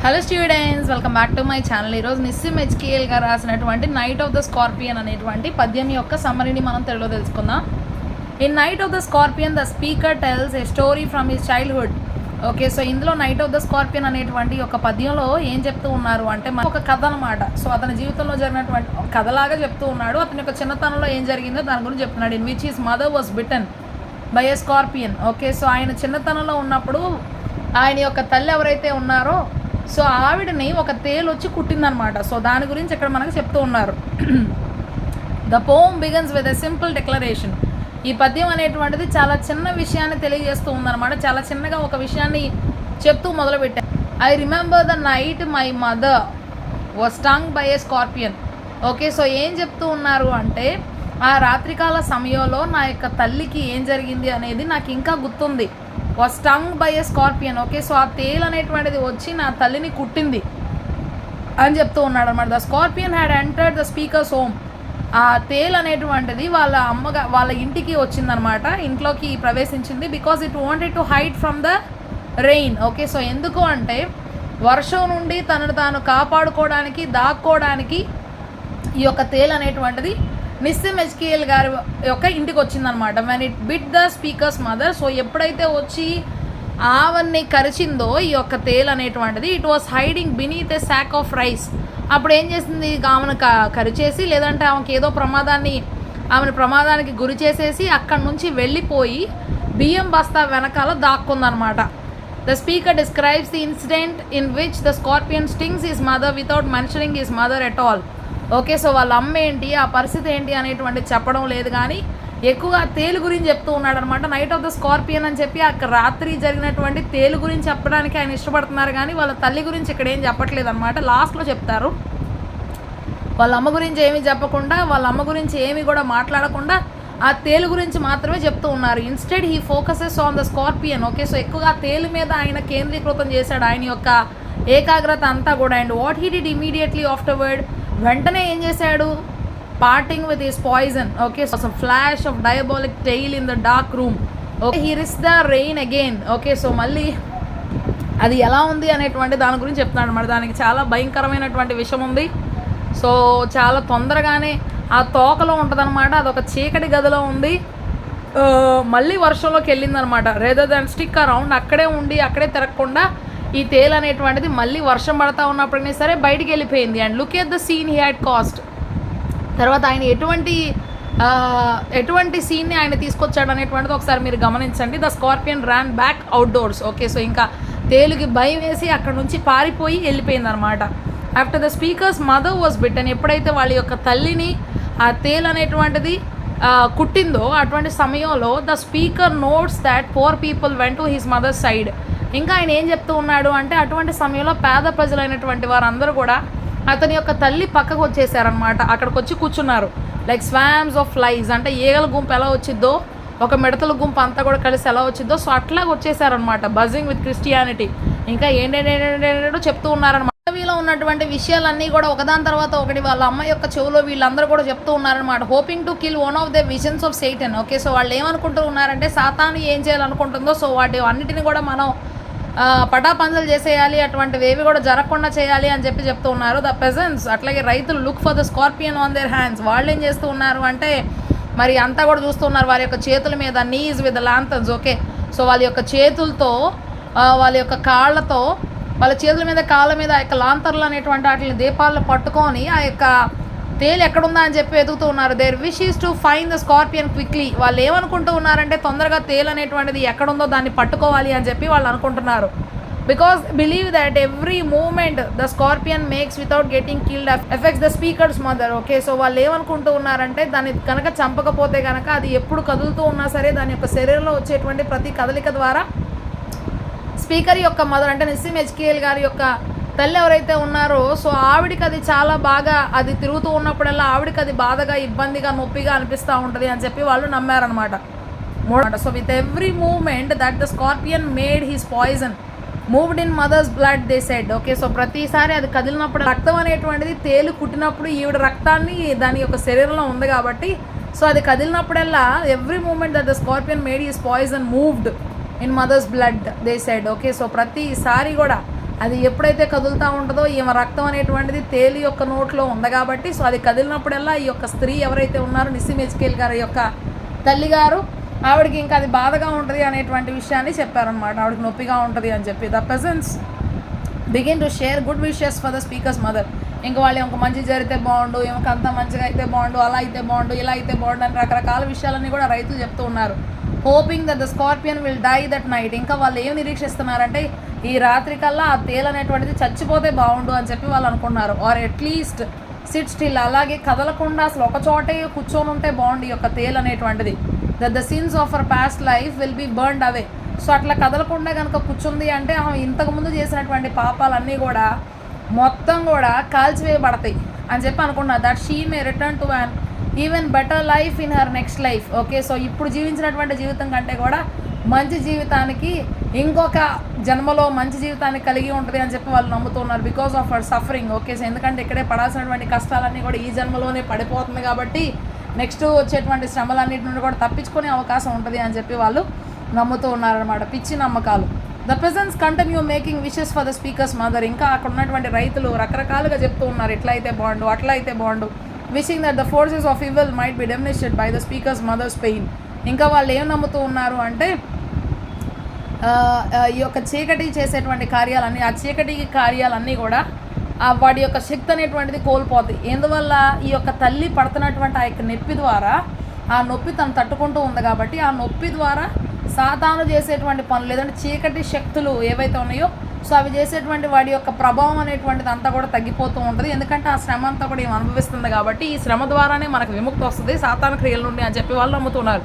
Hello students, welcome back to my channel. ఈరోజు నిస్సిమ్ HKL గారు రాసినటువంటి నైట్ ఆఫ్ ద స్కార్పియన్ అనేటువంటి పద్యం యొక్క సమ్మరీని మనం తెలుగులో తెలుసుకుందాం. In knight of the scorpion the speaker tells a story from his childhood. Okay, so ఇందులో నైట్ ఆఫ్ ద స్కార్పియన్ అనేటువంటి ఒక పద్యంలో ఏం చెప్తూ ఉన్నారు అంటే ఒక కథ అనమాట. సో అతని జీవితంలో జరిగినటువంటి కథలాగా చెప్తూ ఉన్నాడు. అతని యొక్క చిన్నతనంలో ఏం జరిగిందో దాని గురించి చెప్తున్నాడు. In which his mother was bitten by a scorpion. Okay, so ఆయన చిన్నతనంలో ఉన్నప్పుడు ఆయన యొక్క తల్లి ఎవరైతే ఉన్నారో సో ఆవిడని ఒక తేలు వచ్చి కుట్టిందనమాట. సో దాని గురించి ఇక్కడ మనకు చెప్తూ ఉన్నారు. The poem begins with a simple declaration. ఈ పద్యం అనేటువంటిది చాలా చిన్న విషయాన్ని తెలియజేస్తూ ఉందన్నమాట. చాలా చిన్నగా ఒక విషయాన్ని చెప్తూ మొదలుపెట్టాను. I remember the night my mother was stung by A scorpion. Okay, so ఏం చెప్తూ ఉన్నారు అంటే ఆ రాత్రికాల సమయంలో నా యొక్క తల్లికి ఏం జరిగింది అనేది నాకు ఇంకా గుర్తుంది. Was stung by A scorpion. Okay, so ఆ తేలు అనేటువంటిది వచ్చి నా తల్లిని కుట్టింది అని చెప్తూ ఉన్నాడు అనమాట. The scorpion had entered the speakers home. ఆ తేలు అనేటువంటిది వాళ్ళ ఇంటికి వచ్చిందనమాట, ఇంట్లోకి ప్రవేశించింది. Because it wanted to hide from the rain. Okay, so ఎందుకు అంటే వర్షం నుండి తనను తాను కాపాడుకోవడానికి దాక్కోవడానికి ఈ యొక్క తేలు అనేటువంటిది నిస్సిమ్ హెచ్కేఎల్ గారి యొక్క ఇంటికి వచ్చిందనమాట. When it bit the speaker's mother. So ఎప్పుడైతే వచ్చి ఆవన్ని కరిచిందో ఈ యొక్క తేల్ అనేటువంటిది, it was hiding beneath a sack of rice. అప్పుడు ఏం చేసింది, ఆమెను కరిచేసి లేదంటే ఆమెకి ఏదో ప్రమాదానికి గురి చేసేసి అక్కడి నుంచి వెళ్ళిపోయి బియ్యం బస్తా వెనకాల దాక్కుందనమాట. The speaker describes the incident in which the scorpion stings his mother without mentioning his mother at all. Okay, so వాళ్ళ అమ్మ ఏంటి, ఆ పరిస్థితి ఏంటి అనేటువంటి చెప్పడం లేదు, కానీ ఎక్కువగా తేలు గురించి చెప్తూ ఉన్నాడు అనమాట. నైట్ ఆఫ్ ద స్కార్పియన్ అని చెప్పి అక్కడ రాత్రి జరిగినటువంటి తేలు గురించి చెప్పడానికి ఆయన ఇష్టపడుతున్నారు, కానీ వాళ్ళ తల్లి గురించి ఇక్కడ ఏం చెప్పట్లేదు అనమాట. లాస్ట్లో చెప్తారు. వాళ్ళ అమ్మ గురించి ఏమీ చెప్పకుండా, వాళ్ళ అమ్మ గురించి ఏమీ కూడా మాట్లాడకుండా ఆ తేలు గురించి మాత్రమే చెప్తూ ఉన్నారు. Instead he focuses on the scorpion. Okay, so ఎక్కువగా తేలు మీద ఆయన కేంద్రీకృతం చేశాడు ఆయన యొక్క ఏకాగ్రత అంతా కూడా. And what he did immediately afterward, వెంటనే ఏం చేశాడు, parting with his poison. Okay, so flash of diabolic tail in the dark room. Okay, he risked the rain again. Okay, so మళ్ళీ అది ఎలా ఉంది అనేటువంటి దాని గురించి చెప్తున్నాడు అనమాట. దానికి చాలా భయంకరమైనటువంటి విషయం ఉంది. సో చాలా తొందరగానే ఆ తోకలో ఉంటుందన్నమాట. అదొక చీకటి గదిలో ఉంది. మళ్ళీ వర్షంలోకి వెళ్ళిందనమాట. రేదర్ దాన్ స్టిక్ అరౌండ్, అక్కడే ఉండి అక్కడే తిరగకుండా ఈ తేల్ అనేటువంటిది మళ్ళీ వర్షం పడతా ఉన్నప్పటికీ సరే బయటికి వెళ్ళిపోయింది. And look at the scene he had cast. తర్వాత ఆయన ఎటువంటి సీన్ని ఆయన తీసుకొచ్చాడు అనేటువంటిది ఒకసారి మీరు గమనించండి. The scorpion ran back outdoors. Okay, so ఇంకా తేలుకి భయం వేసి అక్కడ నుంచి పారిపోయి వెళ్ళిపోయింది అనమాట. After the speaker's mother was bitten. ఎప్పుడైతే వాళ్ళ యొక్క తల్లిని ఆ తేల్ అనేటువంటిది కుట్టిందో అటువంటి సమయంలో the speaker notes that poor people went to his mother side. ఇంకా ఆయన ఏం చెప్తూ ఉన్నాడు అంటే అటువంటి సమయంలో పేద ప్రజలైనటువంటి వారందరూ కూడా అతని యొక్క తల్లి పక్కకు వచ్చేసారనమాట. అక్కడికి వచ్చి కూర్చున్నారు. లైక్ స్వామ్స్ ఆఫ్ ఫ్లైస్, అంటే ఈగల గుంపు ఎలా వచ్చిద్దో, ఒక మిడతల గుంపు అంతా కూడా కలిసి ఎలా వచ్చిద్దో, సో అట్లాగ వచ్చేసారనమాట. Buzzing with Christianity. ఇంకా ఏంటంటే చెప్తూ ఉన్నారనమాట. వీలో ఉన్నటువంటి విషయాలన్నీ కూడా ఒకదాని తర్వాత ఒకటి వాళ్ళ అమ్మ యొక్క చెవులో వీళ్ళందరూ కూడా చెప్తూ ఉన్నారనమాట. Hoping to kill one of the visions of Satan. Okay, so వాళ్ళు ఏమనుకుంటూ ఉన్నారంటే సాతాను ఏం చేయాలనుకుంటుందో సో వాటి అన్నిటిని కూడా మనం పటాపంచలు చేసేయాలి, అటువంటివి ఏవి కూడా జరగకుండా చేయాలి అని చెప్తూ ఉన్నారు. ద పెజెంట్స్, అట్లాగే రైతులు, look for the scorpion on their hands. వాళ్ళు ఏం చేస్తూ ఉన్నారు అంటే మరి అంతా కూడా చూస్తున్నారు వారి యొక్క చేతుల మీద, నీస్ విత్ లాంతర్న్స్. ఓకే, సో వాళ్ళ యొక్క చేతులతో వాళ్ళ యొక్క కాళ్ళతో, వాళ్ళ చేతుల మీద కాళ్ళ మీద ఆ యొక్క లాంతర్లు అనేటువంటి వాటిని దీపాలను పట్టుకొని ఆ యొక్క తేలు ఎక్కడుందా అని చెప్పి వెతుకుతూ ఉన్నారు. Their wish is to find the scorpion quickly. వాళ్ళు ఏమనుకుంటూ ఉన్నారంటే తొందరగా తేలు అనేటువంటిది ఎక్కడుందో దాన్ని పట్టుకోవాలి అని చెప్పి వాళ్ళు అనుకుంటున్నారు. Because believe that every moment the scorpion makes without getting killed affects the speaker's mother. Okay, so వాళ్ళు ఏమనుకుంటూ ఉన్నారంటే దాన్ని కనుక చంపకపోతే కనుక అది ఎప్పుడు కదులుతూ ఉన్నా సరే దాని యొక్క శరీరంలో వచ్చేటువంటి ప్రతి కదలిక ద్వారా స్పీకర్ యొక్క మదర్ అంటే నిస్సిమ్ హెచ్కేఎల్ గారి యొక్క తల్లి ఎవరైతే ఉన్నారో సో ఆవిడికి అది చాలా బాగా అది తిరుగుతూ ఉన్నప్పుడల్లా ఆవిడికి అది బాధగా, ఇబ్బందిగా, నొప్పిగా అనిపిస్తూ ఉంటుంది అని చెప్పి వాళ్ళు నమ్మారనమాట. So with every moment that the scorpion made his poison moved in mother's blood they said. Okay, so ప్రతిసారి అది కదిలినప్పుడు రక్తం అనేటువంటిది తేలు కుట్టినప్పుడు ఈవిడ రక్తాన్ని దాని యొక్క శరీరంలో ఉంది కాబట్టి సో అది కదిలినప్పుడల్లా every moment that the scorpion made his poison moved in mother's blood they said. Okay, so ప్రతిసారి కూడా అది ఎప్పుడైతే కదులుతూ ఉంటుందో ఈమె రక్తం అనేటువంటిది తేలు యొక్క నోట్లో ఉంది కాబట్టి సో అది కదిలినప్పుడల్లా ఈ యొక్క స్త్రీ ఎవరైతే ఉన్నారో నిస్సిమ్ హెచ్కేల్ గారి యొక్క తల్లిగారు ఆవిడకి ఇంకా అది బాధగా ఉంటుంది అనేటువంటి విషయాన్ని చెప్పారనమాట. ఆవిడకి నొప్పిగా ఉంటుంది అని చెప్పి. The pageants begin to share good wishes for the speaker's mother. ఇంకా వాళ్ళు ఇంక మంచి జరిగితే బాగుండు, ఇంక అంతా మంచిగా అయితే బాగుండు, అలా అయితే బాగుండు, ఇలా అయితే బాగుండు అని రకరకాల విషయాలన్నీ కూడా రైతులు చెప్తూ ఉన్నారు. Hoping that the scorpion will die that night. ఇంకా వాళ్ళు ఏం నిరీక్షిస్తున్నారంటే ఈ రాత్రి కల్లా ఆ తేలు అనేటువంటిది చచ్చిపోతే బాగుండు అని చెప్పి వాళ్ళు అనుకున్నారు. ఆర్ అట్లీస్ట్ సిట్ స్టిల్, అలాగే కదలకుండా అసలు ఒక చోటే కూర్చొని ఉంటే బాగుండు ఈ యొక్క తేలు అనేటువంటిది. That the sins of our past life will be burned away. So అట్లా కదలకుండా కనుక కూర్చుంది అంటే ఇంతకుముందు చేసినటువంటి పాపాలన్నీ కూడా మొత్తం కూడా కాల్చివేయబడతాయి అని చెప్పి అనుకున్నారు. That she may return to an even better life in her next life. Okay, so ఇప్పుడు జీవించినటువంటి జీవితం కంటే కూడా మంచి జీవితానికి ఇంకొక జన్మలో మంచి జీవితాన్ని కలిగి ఉంటుంది అని చెప్పి వాళ్ళు నమ్ముతున్నారు. Because of her suffering. Okay, so ఎందుకంటే ఇక్కడే పడాల్సినటువంటి కష్టాలన్నీ కూడా ఈ జన్మలోనే పడిపోతుంది కాబట్టి నెక్స్ట్ వచ్చేటువంటి శ్రమలన్నిటి నుండి కూడా తప్పించుకునే అవకాశం ఉంటుంది అని చెప్పి వాళ్ళు నమ్ముతూ ఉన్నారనమాట. పిచ్చి నమ్మకాలు. The pageants continue making wishes for the speaker's mother. ఇంకా అక్కడ ఉన్నటువంటి రైతులు రకరకాలుగా చెప్తూ ఉన్నారు, ఇట్లా అయితే బాగుండు, అట్లా అయితే బాగుండు. Wishing that the forces of evil might be diminished by the speaker's mother's pain. ఇంకా వాళ్ళు ఏం నమ్ముతూ ఉన్నారు అంటే ఈ యొక్క చీకటి చేసేటువంటి కార్యాలన్నీ, ఆ చీకటి కార్యాలన్నీ కూడా వాడి యొక్క శక్తి అనేటువంటిది కోల్పోతాయి. ఎందువల్ల ఈ యొక్క తల్లి పడుతున్నటువంటి ఆ యొక్క నొప్పి ద్వారా, ఆ నొప్పి తను తట్టుకుంటూ ఉంది కాబట్టి ఆ నొప్పి ద్వారా సాతాను చేసేటువంటి పనులు లేదంటే చీకటి శక్తులు ఏవైతే ఉన్నాయో సో అవి చేసేటువంటి వాడి యొక్క ప్రభావం అనేటువంటిది అంతా కూడా తగ్గిపోతూ ఉంటుంది. ఎందుకంటే ఆ శ్రమ అంతా కూడా ఏం అనుభవిస్తుంది కాబట్టి ఈ శ్రమ ద్వారానే మనకు విముక్తి వస్తుంది సాతాను క్రియల నుండి అని చెప్పి వాళ్ళు నమ్ముతున్నారు.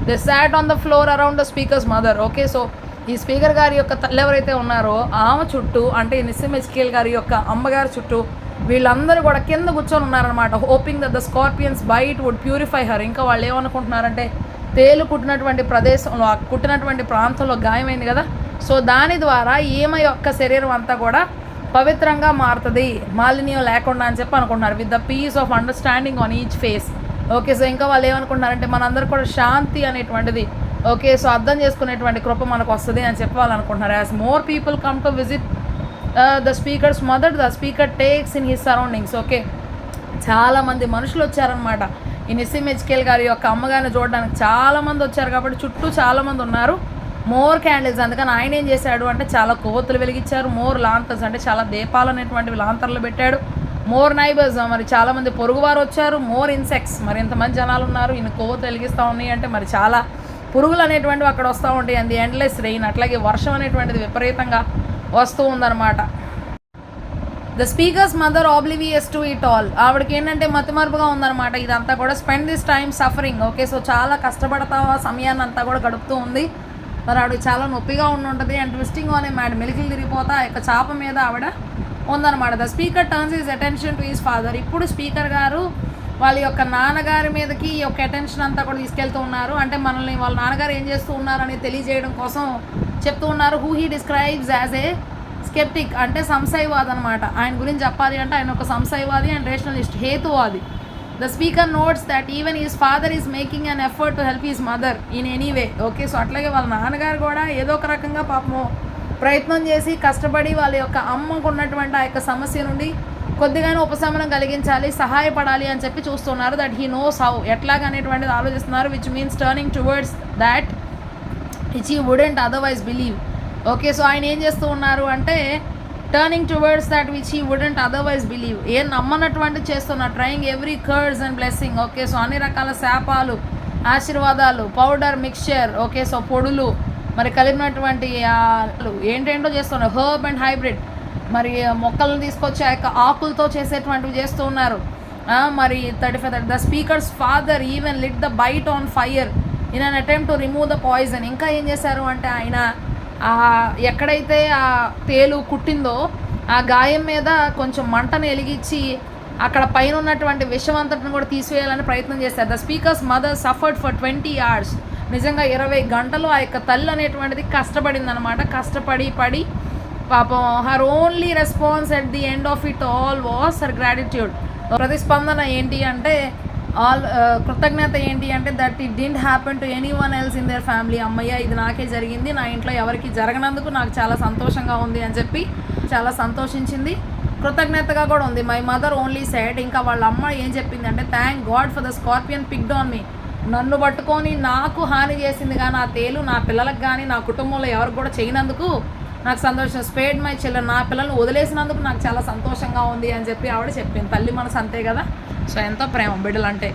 They sat on the floor around the speaker's mother. Okay, so ఈ స్పీకర్ గారి యొక్క తల్లి ఎవరైతే ఉన్నారో ఆమె చుట్టూ, అంటే నిస్సిమ్ హెచ్కేల్ గారి యొక్క అమ్మగారి చుట్టూ వీళ్ళందరూ కూడా కింద కూర్చొని ఉన్నారనమాట. Hoping that the scorpion's bite would purify her. ఇంకా వాళ్ళు ఏమనుకుంటున్నారంటే తేలు కుట్టినటువంటి ప్రదేశంలో, కుట్టినటువంటి ప్రాంతంలో గాయమైంది కదా, సో దాని ద్వారా ఈమె యొక్క శరీరం అంతా కూడా పవిత్రంగా మారుతుంది, మాలిన్యం లేకుండా అని చెప్పి అనుకుంటున్నారు. With the peace of understanding on each face. Okay, so ఇంకా వాళ్ళు ఏమనుకుంటున్నారంటే మనందరూ కూడా శాంతి అనేటువంటిది, ఓకే, సో అర్థం చేసుకునేటువంటి కృప మనకు వస్తుంది అని చెప్పి వాళ్ళు అనుకుంటున్నారు. As more people come to visit the speaker's mother, the speaker takes in his surroundings. Okay, చాలామంది మనుషులు వచ్చారనమాట ఈ నిస్సిమ్ హెచ్కేల్ గారి యొక్క అమ్మగారిని చూడడానికి. చాలామంది వచ్చారు కాబట్టి చుట్టూ చాలామంది ఉన్నారు. మోర్ క్యాండిల్స్, అందుకని ఆయన ఏం చేశాడు అంటే చాలా కొవ్వొత్తులు వెలిగించారు. మోర్ లాంతర్స్, అంటే చాలా దీపాలు అనేటువంటివి లాంతర్లు పెట్టాడు. మోర్ నైబర్స్, మరి చాలామంది పొరుగువారు వచ్చారు. మోర్ ఇన్సెక్ట్స్, మరి ఎంతమంది జనాలు ఉన్నారు, ఈయన కొవ్వొత్తు వెలిగిస్తూ ఉన్నాయి అంటే మరి చాలా పురుగులు అనేటువంటివి అక్కడ వస్తూ ఉంటాయి. అండ్ ది ఎండ్లెస్ రెయిన్, అట్లాగే వర్షం అనేటువంటిది విపరీతంగా వస్తూ ఉందన్నమాట. The speaker's mother oblivious to it all. ఆవిడకి ఏంటంటే మతిమరుపుగా ఉందన్నమాట ఇదంతా కూడా. Spend this time suffering. Okay, so చాలా కష్టపడతా సమయాన్ని అంతా కూడా గడుపుతూ ఉంది. మరి ఆవిడకి చాలా నొప్పిగా ఉంటుంది. అండ్ ట్విస్టింగ్ అనే మ్యాడ్ మెలికలు తిరిగిపోతా ఆ యొక్క చాప మీద ఆవిడ ఉందన్నమాట. The speaker turns his attention to his father. ఇప్పుడు స్పీకర్ గారు వాళ్ళ యొక్క నాన్నగారి మీదకి ఈ యొక్క అటెన్షన్ అంతా కూడా తీసుకెళ్తూ ఉన్నారు. అంటే మనల్ని వాళ్ళ నాన్నగారు ఏం చేస్తూ ఉన్నారని తెలియజేయడం కోసం చెప్తూ ఉన్నారు. Who he describes as a skeptic, అంటే సంశయవాది అనమాట. ఆయన గురించి చెప్పాలి అంటే ఆయన ఒక సంశయవాది అండ్ రేషనలిస్ట్, హేతువాది. The speaker notes that even his father is making an effort to help his mother in any way. Okay, so అట్లాగే వాళ్ళ నాన్నగారు కూడా ఏదో ఒక రకంగా పాపము ప్రయత్నం చేసి కష్టపడి వాళ్ళ యొక్క అమ్మకు ఉన్నటువంటి ఆ యొక్క సమస్య నుండి కొద్దిగానే ఉపశమనం కలిగించాలి, సహాయపడాలి అని చెప్పి చూస్తున్నారు. దట్ హీ నోస్ హౌ, ఎట్లాగనేటువంటిది ఆలోచిస్తున్నారు. Which means turning towards that which he wouldn't otherwise believe. Okay, so ఆయన ఏం చేస్తూ ఉన్నారు అంటే turning towards that which he wouldn't otherwise believe. ఏం నమ్మనటువంటి చేస్తున్నారు. Trying every curds and blessing. Okay, so అన్ని రకాల శాపాలు, ఆశీర్వాదాలు, పౌడర్ మిక్స్చర్, ఓకే, సో పొడులు, మరి కలిపినటువంటి ఏంటేంటో చేస్తున్నారు. హర్బ్ అండ్ హైబ్రిడ్, మరి మొక్కలను తీసుకొచ్చి ఆ యొక్క ఆకులతో చేసేటువంటివి చేస్తూ ఉన్నారు. మరి 35 the speaker's father even lit the bite on fire in an attempt to remove the poison. ఇంకా ఏం చేశారు అంటే ఆయన ఎక్కడైతే ఆ తేలు కుట్టిందో ఆ గాయం మీద కొంచెం మంటను వెలిగించి అక్కడ పైన ఉన్నటువంటి విషం అంతటిని కూడా తీసివేయాలని ప్రయత్నం చేశారు. The speaker's mother suffered for 20 hours. నిజంగా 20 గంటలు ఆ యొక్క తల్లి అనేటువంటిది కష్టపడింది అనమాట. కష్టపడి పాపం her only response at the end of it all was her gratitude. ప్రతిస్పందన ఏంటి అంటే కృతజ్ఞత ఏంటి అంటే that it didn't happen to any one else in their family. అమ్మయ్య ఇది నాకే జరిగింది, నా ఇంట్లో ఎవరికి జరగనందుకు నాకు చాలా సంతోషంగా ఉంది అని చెప్పి చాలా సంతోషించింది. కృతజ్ఞతగా కూడా ఉంది. మై మదర్ ఓన్లీ సెడ్, ఇంకా వాళ్ళ అమ్మ ఏం చెప్పింది అంటే thank God for the scorpion picked on me. నన్ను పట్టుకొని నాకు హాని చేసింది కానీ ఆ తేలు నా పిల్లలకు కానీ నా కుటుంబంలో ఎవరికి కూడా చేయనందుకు నాకు సంతోషం. స్పేడ్ మై చిల్డ్రన్, నా పిల్లల్ని వదిలేసినందుకు నాకు చాలా సంతోషంగా ఉంది అని చెప్పి ఆవిడ చెప్పింది. తల్లి మనసు అంతే కదా. సో ఎంతో ప్రేమ బిడ్డలంటే.